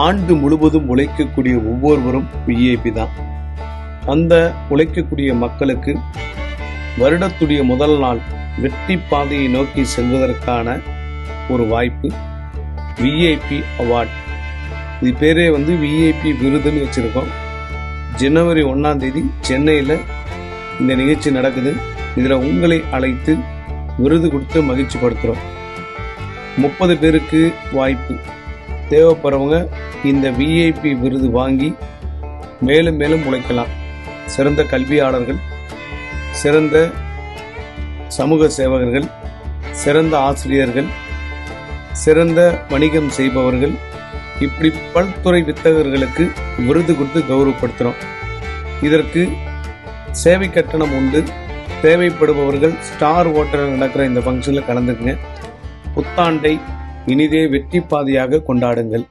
ஆண்டு முழுவதும் உழைக்கக்கூடிய ஒவ்வொருவரும் விஐபி தான். அந்த உழைக்கக்கூடிய மக்களுக்கு வருடத்துடைய முதல் நாள் வெற்றி பாதையை நோக்கி செல்வதற்கான ஒரு வாய்ப்பு விஐபி அவார்ட். இது பேரே விஐபி விருதுன்னு வச்சிருக்கோம். ஜனவரி 1ஆம் தேதி சென்னையில் இந்த நிகழ்ச்சி நடக்குது. இதில் உங்களை அழைத்து விருது கொடுத்து மகிழ்ச்சி படுத்துகிறோம். 30 பேருக்கு வாய்ப்பு. தேவைப்படுறவங்க இந்த விஐபி விருது வாங்கி மேலும் மேலும் உழைக்கலாம். சிறந்த கல்வியாளர்கள், சிறந்த சமூக சேவகர்கள், சிறந்த ஆசிரியர்கள், சிறந்த வணிகம் செய்பவர்கள், இப்படி பல்துறை வித்தகர்களுக்கு விருது கொடுத்து கௌரவப்படுத்துகிறோம். இதற்கு சேவை கட்டணம் உண்டு. தேவைப்படுபவர்கள் ஸ்டார் ஹோட்டலில் நடக்கிற இந்த ஃபங்க்ஷனில் கலந்துக்குங்க. புத்தாண்டை இனிதே வெற்றி பாதையாக கொண்டாடுங்கள்.